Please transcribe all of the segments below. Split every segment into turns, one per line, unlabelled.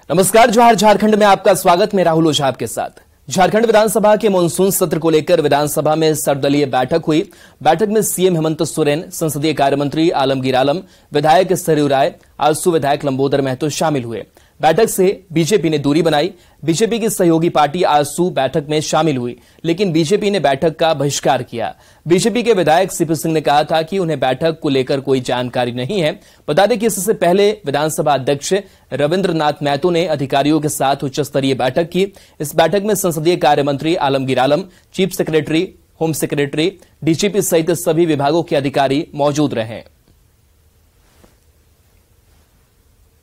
नमस्कार, जोहार झारखंड में आपका स्वागत। मैं राहुल ओझा आपके साथ। झारखंड विधानसभा के मानसून सत्र को लेकर विधानसभा में सर्वदलीय बैठक हुई। बैठक में सीएम हेमंत सोरेन, संसदीय कार्यमंत्री आलमगीर आलम, विधायक सरयू राय, आजसू विधायक लंबोदर महतो शामिल हुए। बैठक से बीजेपी ने दूरी बनाई। बीजेपी की सहयोगी पार्टी आजसू बैठक में शामिल हुई, लेकिन बीजेपी ने बैठक का बहिष्कार किया। बीजेपी के विधायक सीपी सिंह ने कहा था कि उन्हें बैठक को लेकर कोई जानकारी नहीं है। बता दें कि इससे पहले विधानसभा अध्यक्ष रविंद्रनाथ महतो ने अधिकारियों के साथ उच्च स्तरीय बैठक की। इस बैठक में संसदीय कार्यमंत्री Alamgir Alam, chief secretary, home secretary, DGP सहित सभी विभागों के अधिकारी मौजूद रहे।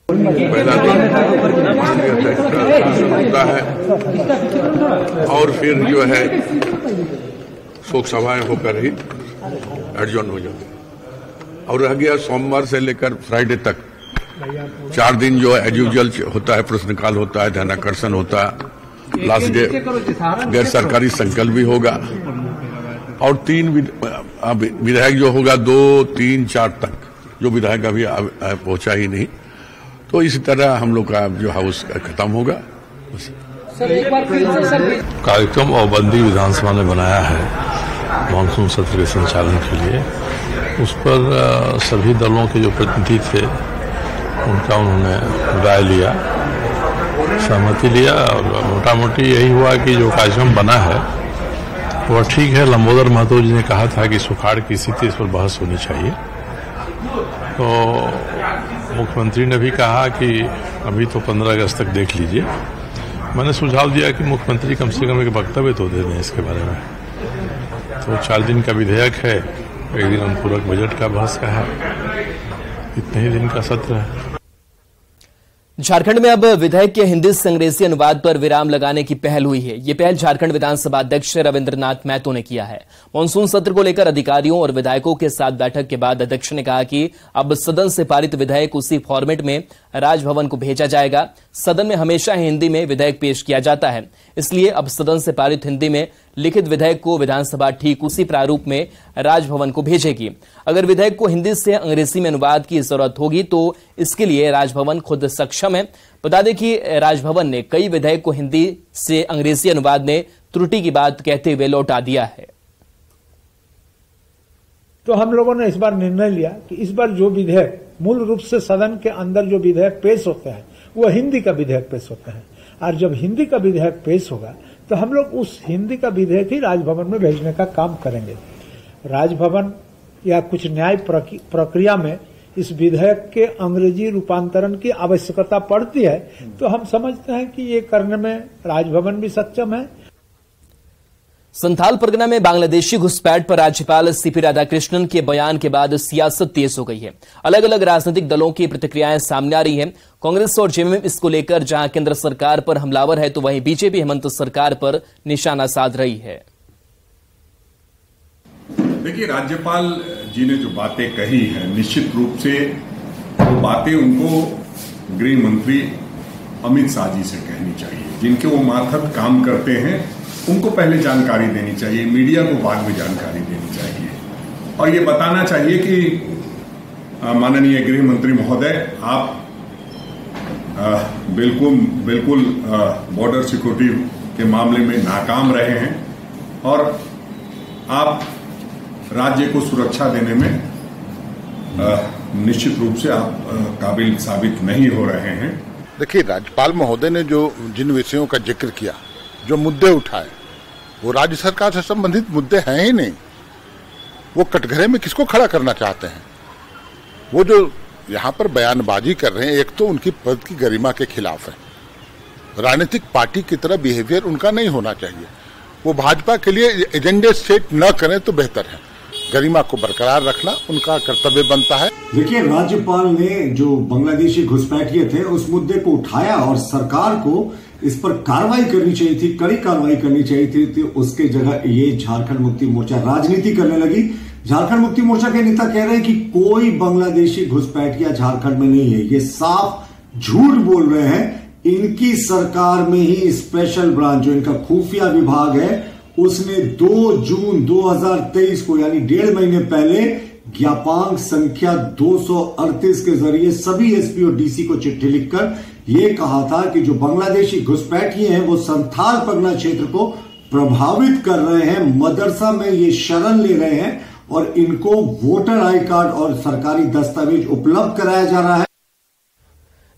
पहला दिन होता है और फिर जो है शोक सभाएं होकर ही एडजॉर्न हो जाती है। और रह गया सोमवार से लेकर फ्राइडे तक 4 दिन जो एज यूजुअल होता है, प्रश्नकाल होता है, ध्यानाकर्षण होता है, लास्ट डे गैर सरकारी संकल्प भी होगा और 3 विधायक जो होगा 2, 3, 4 तक जो विधायक अभी पहुंचा ही नहीं, तो इसी तरह हम लोग का जो हाउस खत्म होगा।
कार्यक्रम और बंदी विधानसभा ने बनाया है मानसून सत्र के संचालन के लिए। उस पर सभी दलों के जो प्रतिनिधि थे उनका उन्होंने राय लिया, सहमति लिया और मोटा मोटी यही हुआ कि जो कार्यक्रम बना है वह ठीक है। लंबोदर महतो जी ने कहा था कि सुखाड़ की स्थिति, इस पर बहस होनी चाहिए। तो मुख्यमंत्री ने भी कहा कि अभी तो 15 अगस्त तक देख लीजिए। मैंने सुझाव दिया कि मुख्यमंत्री कम से कम एक वक्तव्य तो दे दें इसके बारे में। तो 4 दिन का विधेयक है, 1 दिन अनुपूरक बजट का बहस का है, इतने ही दिन का सत्र है।
झारखंड में अब विधेयक के हिंदी से अंग्रेजी अनुवाद पर विराम लगाने की पहल हुई है। ये पहल झारखंड विधानसभा अध्यक्ष रविंद्रनाथ महतो ने किया है। मानसून सत्र को लेकर अधिकारियों और विधायकों के साथ बैठक के बाद अध्यक्ष ने कहा कि अब सदन से पारित विधेयक उसी फॉर्मेट में राजभवन को भेजा जाएगा। सदन में हमेशा हिंदी में विधेयक पेश किया जाता है, इसलिए अब सदन से पारित हिंदी में लिखित विधेयक को विधानसभा ठीक उसी प्रारूप में राजभवन को भेजेगी। अगर विधेयक को हिंदी से अंग्रेजी में अनुवाद की जरूरत होगी तो इसके लिए राजभवन खुद सक्षम है। बता दें कि राजभवन ने कई विधेयक को हिंदी से अंग्रेजी अनुवाद में त्रुटि की बात कहते हुए लौटा दिया है।
तो हम लोगों ने इस बार निर्णय लिया कि इस बार जो विधेयक मूल रूप से सदन के अंदर जो विधेयक पेश होते हैं वो हिंदी का विधेयक पेश होते हैं, और जब हिंदी का विधेयक पेश होगा तो हम लोग उस हिंदी का विधेयक ही राजभवन में भेजने का काम करेंगे। राजभवन या कुछ न्याय प्रक्रिया में इस विधेयक के अंग्रेजी रूपांतरण की आवश्यकता पड़ती है, तो हम समझते हैं कि ये करने में राजभवन भी सक्षम है।
संथाल परगना में बांग्लादेशी घुसपैठ पर राज्यपाल सीपी राधाकृष्णन के बयान के बाद सियासत तेज हो गई है। अलग अलग राजनीतिक दलों की प्रतिक्रियाएं सामने आ रही हैं। कांग्रेस और जेएमएम इसको लेकर जहां केंद्र सरकार पर हमलावर है, तो वहीं बीजेपी हेमंत सरकार पर निशाना साध रही है।
देखिए, राज्यपाल जी ने जो बातें कही है, निश्चित रूप से वो बातें उनको गृह मंत्री अमित शाह जी से कहनी चाहिए। जिनके वो मातहत काम करते हैं उनको पहले जानकारी देनी चाहिए, मीडिया को बाद में जानकारी देनी चाहिए और ये बताना चाहिए कि माननीय गृह मंत्री महोदय, आप बिल्कुल बॉर्डर सिक्योरिटी के मामले में नाकाम रहे हैं और आप राज्य को सुरक्षा देने में निश्चित रूप से आप काबिल साबित नहीं हो रहे हैं।
देखिए, राज्यपाल महोदय ने जो जिन विषयों का जिक्र किया, जो मुद्दे उठाए, वो राज्य सरकार से संबंधित मुद्दे हैं ही नहीं। वो कटघरे में किसको खड़ा करना चाहते हैं? वो जो यहाँ पर बयानबाजी कर रहे हैं, एक तो उनकी पद की गरिमा के खिलाफ है। राजनीतिक पार्टी की तरह बिहेवियर उनका नहीं होना चाहिए। वो भाजपा के लिए एजेंडे सेट न करें तो बेहतर है। गरिमा को बरकरार रखना उनका कर्तव्य बनता है।
देखिए, राज्यपाल ने जो बांग्लादेशी घुसपैठिए थे उस मुद्दे को उठाया और सरकार को इस पर कार्रवाई करनी चाहिए थी, कड़ी कार्रवाई करनी चाहिए थी। तो उसके जगह ये झारखंड मुक्ति मोर्चा राजनीति करने लगी। झारखंड मुक्ति मोर्चा के नेता कह रहे हैं कि कोई बांग्लादेशी घुसपैठिया झारखंड में नहीं है। ये साफ झूठ बोल रहे हैं। इनकी सरकार में ही स्पेशल ब्रांच, जो इनका खुफिया विभाग है, उसने 2 जून 2023 को, यानी 1.5 महीने पहले, ज्ञापांक संख्या 238 के जरिए सभी एसपी और डीसी को चिट्ठी लिखकर ये कहा था कि जो बांग्लादेशी घुसपैठिए हैं वो संथाल परगना क्षेत्र को प्रभावित कर रहे हैं, मदरसा में ये शरण ले रहे हैं और इनको वोटर आई कार्ड और सरकारी दस्तावेज उपलब्ध कराया जा रहा है।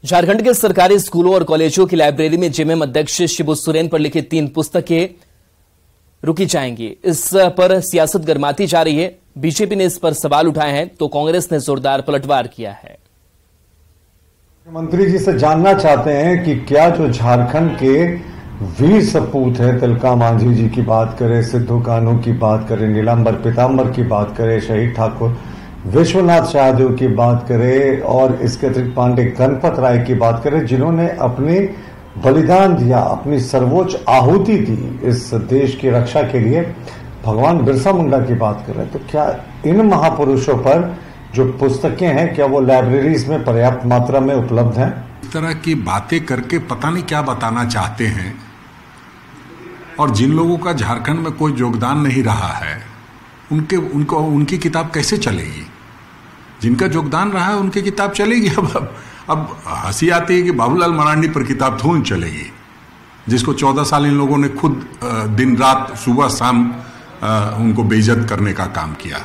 झारखंड के सरकारी स्कूलों और कॉलेजों की लाइब्रेरी में जेएमएम अध्यक्ष शिबू सोरेन पर लिखित 3 पुस्तकें रुकी जाएंगी। इस पर सियासत गरमाती जा रही है। बीजेपी ने इस पर सवाल उठाए हैं तो कांग्रेस ने जोरदार पलटवार किया है।
मंत्री जी से जानना चाहते हैं कि क्या जो झारखंड के वीर सपूत है, तिलका मांझी जी की बात करें, सिद्धू कान्हू की बात करें, नीलांबर पीताम्बर की बात करें, शहीद ठाकुर विश्वनाथ शाहदेव की बात करें और इसके अतिरिक्त पांडे गणपत राय की बात करें, जिन्होंने अपने बलिदान दिया, अपनी सर्वोच्च आहुति दी इस देश की रक्षा के लिए, भगवान बिरसा मुंडा की बात कर रहे हैं, तो क्या इन महापुरुषों पर जो पुस्तकें हैं क्या वो लाइब्रेरीज में पर्याप्त मात्रा में उपलब्ध हैं?
इस तरह की बातें करके पता नहीं क्या बताना चाहते हैं। और जिन लोगों का झारखंड में कोई योगदान नहीं रहा है उनकी किताब कैसे चलेगी? जिनका योगदान रहा है उनकी किताब चलेगी। अब हंसी आती है कि बाबूलाल मरांडी पर किताब थोड़ी चलेगी, जिसको 14 साल इन लोगों ने खुद दिन रात सुबह शाम उनको बेइज्जत करने का काम किया।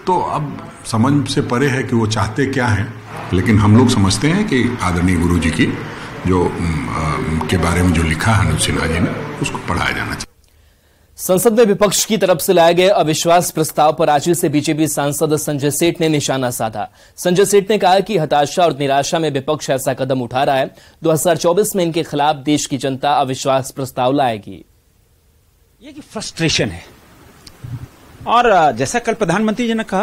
तो अब समझ से परे है कि वो चाहते क्या हैं, लेकिन हम लोग समझते हैं कि आदरणीय गुरु जी की जो के बारे में जो लिखा है अनुज सिन्हा जी ने, उसको पढ़ाया जाना चाहिए।
संसद में विपक्ष की तरफ से लाए गए अविश्वास प्रस्ताव पर रांची से बीजेपी सांसद संजय सेठ ने निशाना साधा। संजय सेठ ने कहा कि हताशा और निराशा में विपक्ष ऐसा कदम उठा रहा है। 2024 में इनके खिलाफ देश की जनता अविश्वास प्रस्ताव लाएगी।
ये कि फ्रस्ट्रेशन है, और जैसा कल प्रधानमंत्री जी ने कहा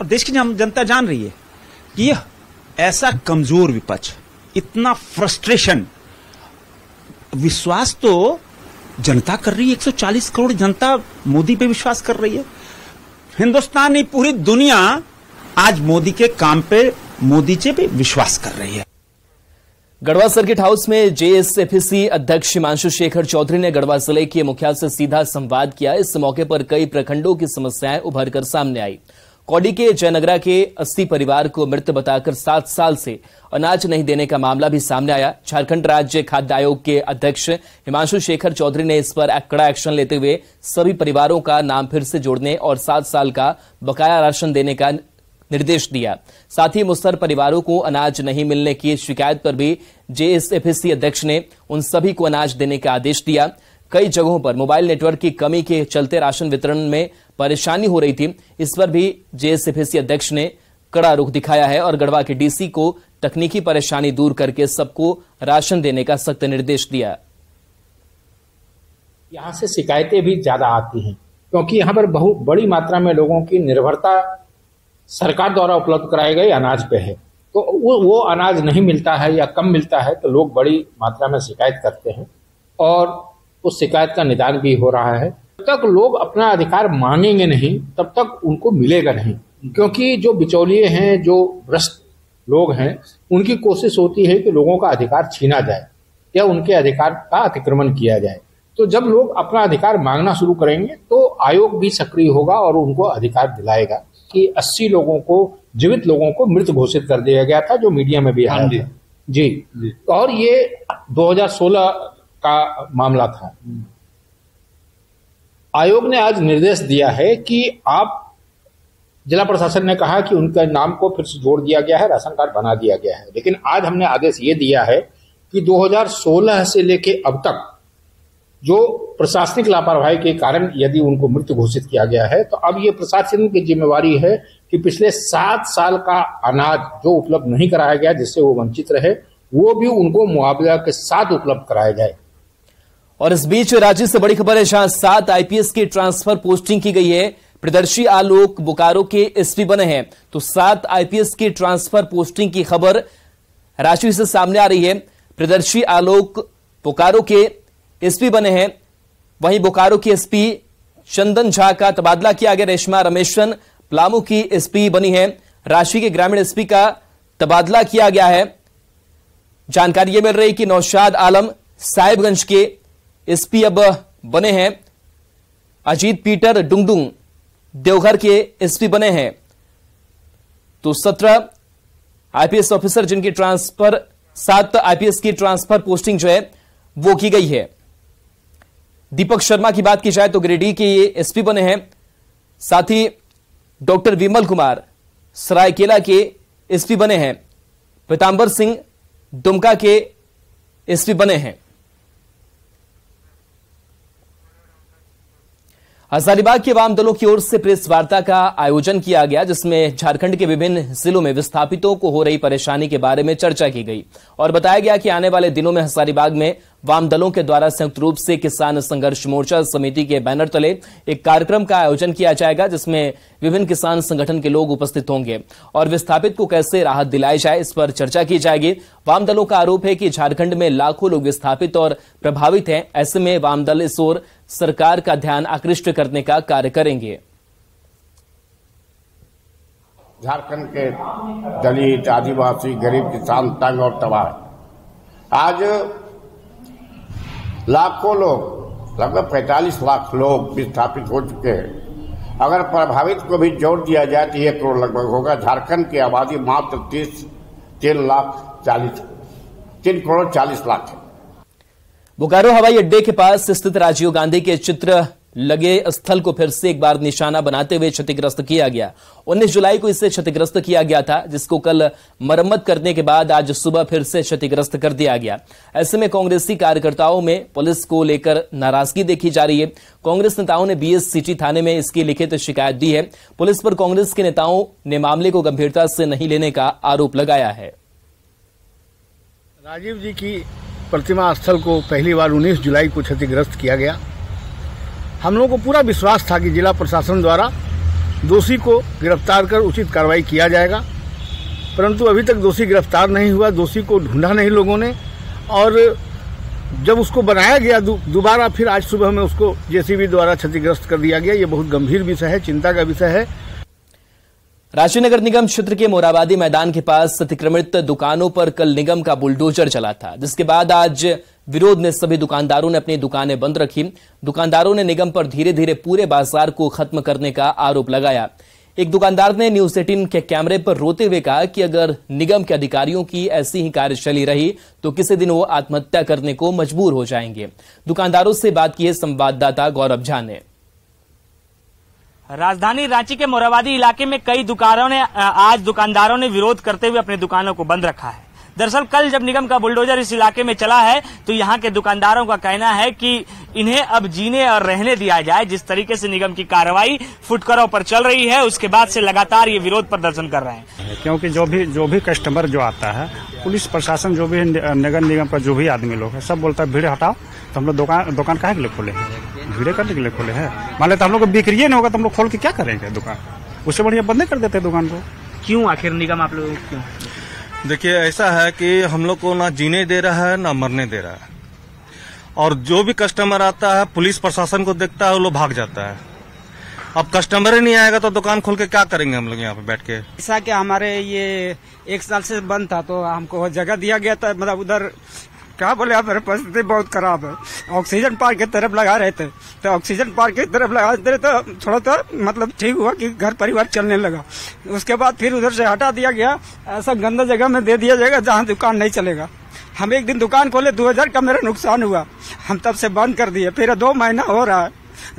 और देश की जनता जान रही है कि यह ऐसा कमजोर विपक्ष, इतना फ्रस्ट्रेशन, विश्वास तो जनता कर रही है। 140 करोड़ जनता मोदी पे विश्वास कर रही है। हिंदुस्तान नहीं, पूरी दुनिया आज मोदी के काम पे, मोदी जी पे विश्वास कर रही है।
गढ़वा सर्किट हाउस में जेएसएफसी अध्यक्ष हिमांशु शेखर चौधरी ने गढ़वा जिले के मुखिया से सीधा संवाद किया। इस मौके पर कई प्रखंडों की समस्याएं उभर कर सामने आई। कौडी के जयनगरा के 80 परिवार को मृत बताकर 7 साल से अनाज नहीं देने का मामला भी सामने आया। झारखंड राज्य खाद्य आयोग के अध्यक्ष हिमांशु शेखर चौधरी ने इस पर कड़ा एक्शन लेते हुए सभी परिवारों का नाम फिर से जोड़ने और 7 साल का बकाया राशन देने का निर्देश दिया। साथ ही मुस्तर परिवारों को अनाज नहीं मिलने की शिकायत पर भी जेएसएफसी अध्यक्ष ने उन सभी को अनाज देने का आदेश दिया। कई जगहों पर मोबाइल नेटवर्क की कमी के चलते राशन वितरण में परेशानी हो रही थी। इस पर भी जेएसएफसी अध्यक्ष ने कड़ा रुख दिखाया है और गढ़वा के डीसी को तकनीकी परेशानी दूर करके सबको राशन देने का सख्त निर्देश दिया।
यहां से शिकायतें भी ज्यादा आती हैं क्योंकि यहां पर बहुत बड़ी मात्रा में लोगों की निर्भरता सरकार द्वारा उपलब्ध कराए गए अनाज पे है। तो वो अनाज नहीं मिलता है या कम मिलता है तो लोग बड़ी मात्रा में शिकायत करते हैं और उस शिकायत का निदान भी हो रहा है। जब तक लोग अपना अधिकार मांगेंगे नहीं तब तक उनको मिलेगा नहीं, क्योंकि जो बिचौलिए हैं, जो भ्रष्ट लोग हैं, उनकी कोशिश होती है कि लोगों का अधिकार छीना जाए या उनके अधिकार का अतिक्रमण किया जाए। तो जब लोग अपना अधिकार मांगना शुरू करेंगे तो आयोग भी सक्रिय होगा और उनको अधिकार दिलाएगा। कि 80 लोगों को, जीवित लोगों को मृत घोषित कर दिया गया था, जो मीडिया में भी आया था। जी। और ये 2016 का मामला था। आयोग ने आज निर्देश दिया है कि आप, जिला प्रशासन ने कहा कि उनका नाम को फिर से जोड़ दिया गया है, राशन कार्ड बना दिया गया है, लेकिन आज हमने आदेश ये दिया है कि 2016 से लेके अब तक जो प्रशासनिक लापरवाही के कारण यदि उनको मृत घोषित किया गया है तो अब ये प्रशासन की जिम्मेवारी है कि पिछले 7 साल का अनाज जो उपलब्ध नहीं कराया गया, जिससे वो वंचित रहे, वो भी उनको मुआवजा के साथ उपलब्ध कराया जाए।
और इस बीच राज्य से बड़ी खबर है, जहां 7 आईपीएस की ट्रांसफर पोस्टिंग की गई है। प्रियदर्शी आलोक बोकारो के एसपी बने हैं, तो 7 आईपीएस की ट्रांसफर पोस्टिंग की खबर रांची से सामने आ रही है। प्रियदर्शी आलोक बोकारो के एसपी बने हैं, वहीं बोकारो के एसपी चंदन झा का तबादला किया गया। रेशमा रमेशन पलामू की एसपी बनी है। रांची के ग्रामीण एसपी का तबादला किया गया है। जानकारी यह मिल रही कि नौशाद आलम साहिबगंज के एसपी अब बने हैं। अजीत पीटर डुंगडुंग देवघर के एसपी बने हैं। तो 17 आईपीएस ऑफिसर जिनकी ट्रांसफर 7 आईपीएस की ट्रांसफर पोस्टिंग जो है वो की गई है। दीपक शर्मा की बात की जाए तो गिरिडीह के ये एसपी बने हैं। साथ ही डॉक्टर विमल कुमार सरायकेला के एसपी बने हैं। पीतांबर सिंह दुमका के एसपी बने हैं। हजारीबाग के वाम दलों की ओर से प्रेस वार्ता का आयोजन किया गया, जिसमें झारखंड के विभिन्न जिलों में विस्थापितों को हो रही परेशानी के बारे में चर्चा की गई और बताया गया कि आने वाले दिनों में हजारीबाग में वाम दलों के द्वारा संयुक्त रूप से किसान संघर्ष मोर्चा समिति के बैनर तले एक कार्यक्रम का आयोजन किया जाएगा, जिसमें विभिन्न किसान संगठन के लोग उपस्थित होंगे और विस्थापित को कैसे राहत दिलाई जाए इस पर चर्चा की जाएगी। वाम दलों का आरोप है कि झारखंड में लाखों लोग विस्थापित और प्रभावित हैं। ऐसे में वाम दल इस ओर सरकार का ध्यान आकृष्ट करने का कार्य करेंगे।
झारखंड के दलित, आदिवासी, गरीब किसान तंग और तबाह। आज लाखों लोग, लगभग 45 लाख लोग विस्थापित हो चुके हैं। अगर प्रभावित को भी जोड़ दिया जाए तो 1 करोड़ लगभग होगा। झारखंड की आबादी मात्र 3 करोड़ 40 लाख है।
बोकारो हवाई अड्डे के पास स्थित राजीव गांधी के चित्र लगे स्थल को फिर से एक बार निशाना बनाते हुए क्षतिग्रस्त किया गया। 19 जुलाई को इसे क्षतिग्रस्त किया गया था, जिसको कल मरम्मत करने के बाद आज सुबह फिर से क्षतिग्रस्त कर दिया गया। ऐसे में कांग्रेसी कार्यकर्ताओं में पुलिस को लेकर नाराजगी देखी जा रही है। कांग्रेस नेताओं ने बीएस सिटी थाने में इसकी लिखित शिकायत दी है। पुलिस पर कांग्रेस के नेताओं ने मामले को गंभीरता से नहीं लेने का आरोप लगाया है।
राजीव जी की प्रतिमा स्थल को पहली बार 19 जुलाई को क्षतिग्रस्त किया गया। हम लोगों को पूरा विश्वास था कि जिला प्रशासन द्वारा दोषी को गिरफ्तार कर उचित कार्रवाई किया जाएगा, परंतु अभी तक दोषी गिरफ्तार नहीं हुआ। दोषी को ढूंढा नहीं लोगों ने और जब उसको बनाया गया दोबारा फिर आज सुबह में उसको जेसीबी द्वारा क्षतिग्रस्त कर दिया गया। ये बहुत गंभीर विषय है, चिंता का विषय है।
रांची नगर निगम क्षेत्र के मोराबादी मैदान के पास अतिक्रमित दुकानों पर कल निगम का बुलडोजर चला था, जिसके बाद आज विरोध में सभी दुकानदारों ने अपनी दुकानें बंद रखी। दुकानदारों ने निगम पर धीरे धीरे पूरे बाजार को खत्म करने का आरोप लगाया। एक दुकानदार ने न्यूज 18 के कैमरे पर रोते हुए कहा कि अगर निगम के अधिकारियों की ऐसी ही कार्यशैली रही तो किसी दिन वो आत्महत्या करने को मजबूर हो जाएंगे। दुकानदारों से बात की है संवाददाता गौरव झा ने।
राजधानी रांची के मोराबादी इलाके में कई दुकानदारों ने विरोध करते हुए अपनी दुकानों को बंद रखा है। दरअसल कल जब निगम का बुलडोजर इस इलाके में चला है तो यहाँ के दुकानदारों का कहना है कि इन्हें अब जीने और रहने दिया जाए। जिस तरीके से निगम की कार्रवाई फुटकरों पर चल रही है, उसके बाद से लगातार ये विरोध प्रदर्शन कर रहे हैं।
क्योंकि जो भी कस्टमर जो आता है, पुलिस प्रशासन जो भी नगर निगम का जो भी आदमी लोग है, सब बोलता है भीड़ हटाओ। तो हम लोग दुकान काहे के लिए खोले हैं? भीड़े करने के लिए खोले हैं। मान लेते हम लोग को बिक्री नहीं होगा तो हम लोग खोल के क्या करेंगे दुकान? उससे बढ़िया बंद कर देते दुकान को।
क्यों आखिर निगम आप लोग क्यों?
देखिए, ऐसा है कि हम लोग को ना जीने दे रहा है ना मरने दे रहा है, और जो भी कस्टमर आता है पुलिस प्रशासन को देखता है वो लोग भाग जाता है। अब कस्टमर ही नहीं आएगा तो दुकान खोल के क्या करेंगे हम लोग यहाँ पे बैठ के?
ऐसा कि हमारे ये 1 साल से बंद था तो हमको जगह दिया गया था, मतलब उधर क्या बोले, हमारे परिस्थिति बहुत खराब है। ऑक्सीजन पार्क की तरफ लगा रहे थे तो ऑक्सीजन पार्क की तरफ लगा रहे तो थोड़ा तो मतलब ठीक हुआ कि घर परिवार चलने लगा। उसके बाद फिर उधर से हटा दिया गया। ऐसा गंदा जगह में दे दिया जाएगा जहाँ दुकान नहीं चलेगा। हम एक दिन दुकान खोले, 2000 का मेरा नुकसान हुआ, हम तब से बंद कर दिए। फिर 2 महीना हो रहा है,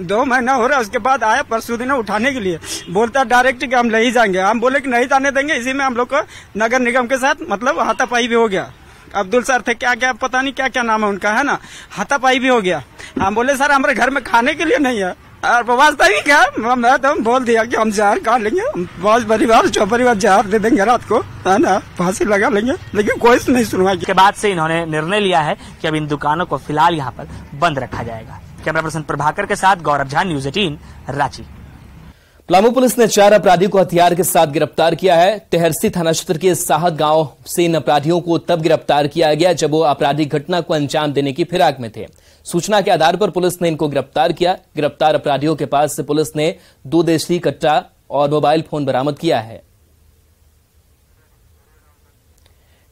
2 महीना हो रहा है। उसके बाद आया परसों दिन उठाने के लिए, बोलता डायरेक्ट कि हम ले ही जाएंगे। हम बोले कि नहीं जाने देंगे। इसी में हम लोग को नगर निगम के साथ मतलब हाथापाई भी हो गया। अब्दुल सर थे, क्या पता नहीं क्या नाम है उनका, है ना, हाथापाई भी हो गया। हम बोले सर हमारे घर में खाने के लिए नहीं है, और वास्ता ही क्या, मैं तो बोल दिया कि हम जहर खा लेंगे, बहुत परिवार जहर दे देंगे रात को, है ना, फांसी लगा लेंगे, लेकिन कोई नहीं सुनवाई।
के बाद से इन्होंने निर्णय लिया है कि अब इन दुकानों को फिलहाल यहाँ पर बंद रखा जाएगा। कैमरा पर्सन प्रभाकर के साथ गौरव झा, न्यूज 18 रांची।
पलामू पुलिस ने 4 अपराधियों को हथियार के साथ गिरफ्तार किया है। तेहरसी थाना क्षेत्र के साहत गांव से इन अपराधियों को तब गिरफ्तार किया गया जब वो आपराधिक घटना को अंजाम देने की फिराक में थे। सूचना के आधार पर पुलिस ने इनको गिरफ्तार किया। गिरफ्तार अपराधियों के पास से पुलिस ने 2 देशी कट्टा और मोबाइल फोन बरामद किया है।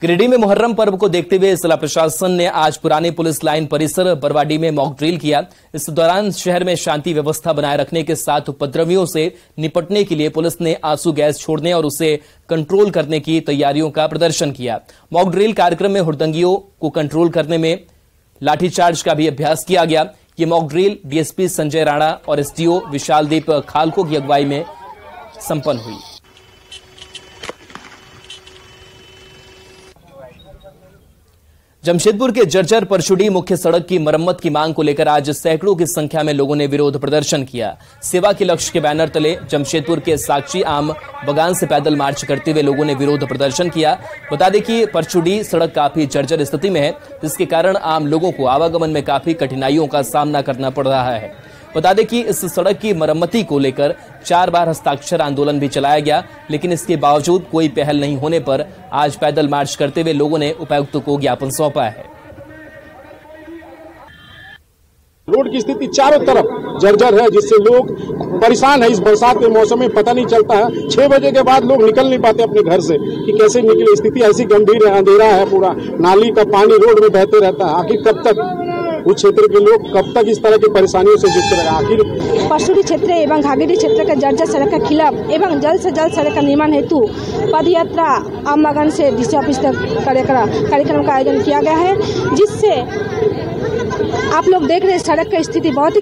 गिरिडीह में मुहर्रम पर्व को देखते हुए जिला प्रशासन ने आज पुरानी पुलिस लाइन परिसर बरवाडी में मॉक ड्रिल किया। इस दौरान शहर में शांति व्यवस्था बनाए रखने के साथ उपद्रवियों से निपटने के लिए पुलिस ने आंसू गैस छोड़ने और उसे कंट्रोल करने की तैयारियों का प्रदर्शन किया। मॉक ड्रिल कार्यक्रम में हुड़दंगियों को कंट्रोल करने में लाठीचार्ज का भी अभ्यास किया गया। ये mock drill DSP Sanjay Rana और एसडीओ विशालदीप खालको की अगुवाई में संपन्न हुई। जमशेदपुर के जर्जर परचुड़ी मुख्य सड़क की मरम्मत की मांग को लेकर आज सैकड़ों की संख्या में लोगों ने विरोध प्रदर्शन किया। सेवा के लक्ष्य के बैनर तले जमशेदपुर के साक्षी आम बगान से पैदल मार्च करते हुए लोगों ने विरोध प्रदर्शन किया। बता दें कि परचुड़ी सड़क काफी जर्जर स्थिति में है, जिसके कारण आम लोगों को आवागमन में काफी कठिनाइयों का सामना करना पड़ रहा है। बता दें कि इस सड़क की मरम्मती को लेकर 4 बार हस्ताक्षर आंदोलन भी चलाया गया, लेकिन इसके बावजूद कोई पहल नहीं होने पर आज पैदल मार्च करते हुए लोगों ने उपायुक्त को ज्ञापन सौंपा है।
रोड की स्थिति चारों तरफ जर्जर है, जिससे लोग परेशान है। इस बरसात के मौसम में पता नहीं चलता है, 6 बजे के बाद लोग निकल नहीं पाते अपने घर से कि कैसे निकले। स्थिति ऐसी गंभीर है, अंधेरा है, पूरा नाली का पानी रोड में बहते रहता है। आखिर कब तक उस क्षेत्र के लोग कब तक इस तरह की परेशानियों से जूझते रहेंगे? आखिर
परचुड़ी क्षेत्र एवं घाघरी क्षेत्र के जर्जर सड़क के खिलाफ एवं जल्द से जल्द सड़क का निर्माण हेतु पद यात्रा आम बागान से डीसी ऑफिस तक कार्यक्रम का आयोजन किया गया है, जिससे आप लोग देख रहे हैं सड़क की स्थिति बहुत